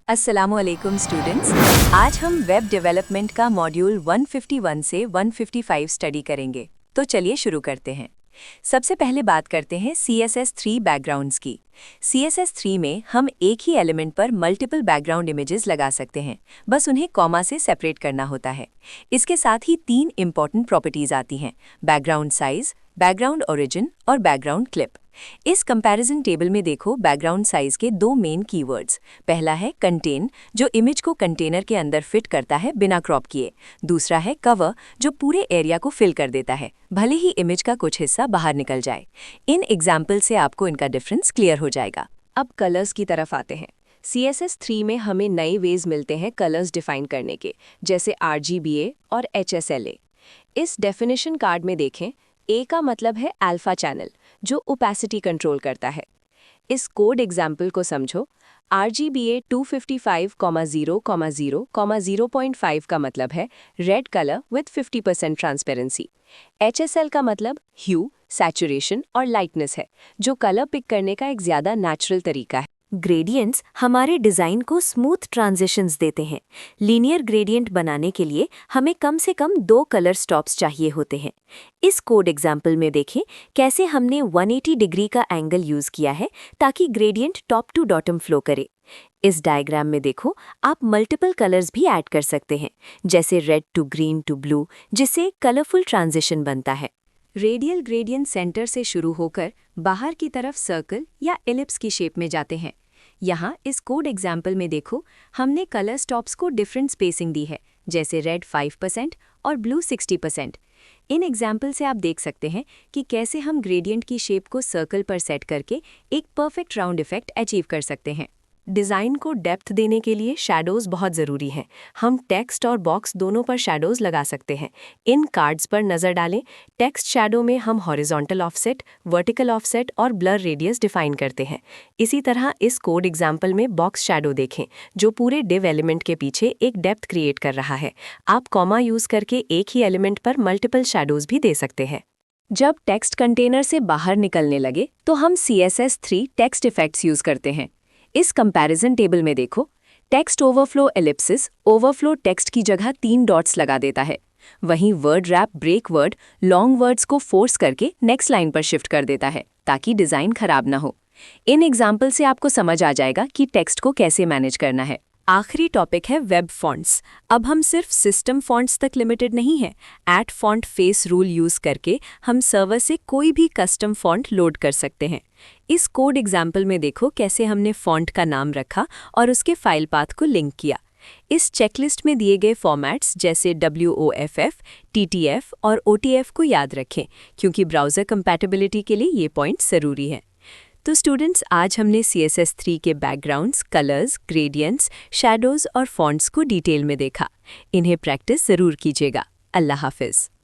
अस्सलामुअलैकुम स्टूडेंट्स। आज हम वेब डेवलपमेंट का मॉड्यूल 151 से 155 स्टडी करेंगे। तो चलिए शुरू करते हैं। सबसे पहले बात करते हैं CSS3 बैकग्राउंड्स की। CSS3 में हम एक ही एलिमेंट पर मल्टीपल बैकग्राउंड इमेजेस लगा सकते हैं, बस उन्हें कॉमा से सेपरेट करना होता है। इसके साथ ही 3 इंपॉर्टेंट प्रॉपर्टीज आती हैं: बैकग्राउंड साइज, बैकग्राउंड ओरिजिन और बैकग्राउंड क्लिप। इस कंपैरिजन टेबल में देखो बैकग्राउंड साइज के 2 मेन कीवर्ड्स। पहला है कंटेन, जो इमेज को कंटेनर के अंदर फिट करता है बिना क्रॉप किए। दूसरा है कवर, जो पूरे एरिया को फिल कर देता है, भले ही इमेज का कुछ हिस्सा बाहर निकल जाए। इन एग्जाम्पल से आपको इनका डिफरेंस क्लियर हो जाएगा। अब कलर्स की तरफ आते हैं। CSS3 में हमें नए वेज मिलते हैं कलर्स डिफाइन करने के, जैसे RGBA और HSLA। इस डेफिनेशन कार्ड में देखें, A का मतलब है अल्फा चैनल, जो ओपेसिटी कंट्रोल करता है। इस कोड एग्जाम्पल को समझो। RGBA 255,0,0,0.5 का मतलब है red colour with 50% transparency. HSL का मतलब ह्यू, सैचुरेशन और लाइटनेस है, जो कलर पिक करने का एक ज़्यादा नेचुरल तरीका है। ग्रेडियंट्स हमारे डिज़ाइन को स्मूथ ट्रांजिशंस देते हैं। लीनियर ग्रेडियंट बनाने के लिए हमें कम से कम 2 कलर स्टॉप्स चाहिए होते हैं। इस कोड एग्जाम्पल में देखें कैसे हमने 180 डिग्री का एंगल यूज़ किया है ताकि gradient top to bottom flow करे। इस डायग्राम में देखो, आप मल्टीपल कलर्स भी ऐड कर सकते हैं, जैसे red to green to blue, जिससे कलरफुल ट्रांजिशन बनता है। रेडियल ग्रेडियंट सेंटर से शुरू होकर बाहर की तरफ सर्कल या एलिप्स की शेप में जाते हैं। यहाँ इस कोड एग्जाम्पल में देखो, हमने कलर स्टॉप्स को डिफरेंट स्पेसिंग दी है, जैसे रेड 5% और ब्लू 60%। इन एग्जाम्पल से आप देख सकते हैं कि कैसे हम ग्रेडियंट की शेप को सर्कल पर सेट करके एक परफेक्ट राउंड इफेक्ट अचीव कर सकते हैं। डिज़ाइन को डेप्थ देने के लिए शैडोज़ बहुत ज़रूरी हैं। हम टेक्स्ट और बॉक्स दोनों पर शैडोज़ लगा सकते हैं। इन कार्ड्स पर नज़र डालें। टेक्स्ट शैडो में हम हॉरिजॉन्टल ऑफसेट, वर्टिकल ऑफसेट और ब्लर रेडियस डिफाइन करते हैं। इसी तरह इस कोड एग्जाम्पल में बॉक्स शैडो देखें, जो पूरे डिव एलिमेंट के पीछे एक डेप्थ क्रिएट कर रहा है। आप कॉमा यूज़ करके एक ही एलिमेंट पर मल्टीपल शैडोज़ भी दे सकते हैं। जब टेक्स्ट कंटेनर से बाहर निकलने लगे तो हम CSS3 टेक्स्ट इफेक्ट्स यूज़ करते हैं। इस कंपैरिजन टेबल में देखो, text overflow ellipsis overflow text की जगह 3 डॉट्स लगा देता है। वहीं word wrap break word long words को फोर्स करके नेक्स्ट लाइन पर शिफ्ट कर देता है, ताकि डिज़ाइन खराब ना हो। इन एग्जाम्पल से आपको समझ आ जाएगा कि टेक्स्ट को कैसे मैनेज करना है। आखिरी टॉपिक है वेब फॉन्ट्स। अब हम सिर्फ सिस्टम फॉन्ट्स तक लिमिटेड नहीं है। Add font face rule use करके हम सर्वर से कोई भी कस्टम फॉन्ट लोड कर सकते हैं। इस कोड एग्जाम्पल में देखो कैसे हमने फॉन्ट का नाम रखा और उसके फाइल पाथ को लिंक किया। इस चेकलिस्ट में दिए गए फॉर्मेट्स जैसे WOFF, TTF और OTF को याद रखें, क्योंकि ब्राउज़र कंपैटिबिलिटी के लिए ये पॉइंट ज़रूरी है। तो स्टूडेंट्स, आज हमने CSS3 के बैकग्राउंड्स, कलर्स, ग्रेडियंट्स, शैडोज़ और फॉन्ट्स को डिटेल में देखा। इन्हें प्रैक्टिस ज़रूर कीजिएगा। अल्लाह हाफ़िज़।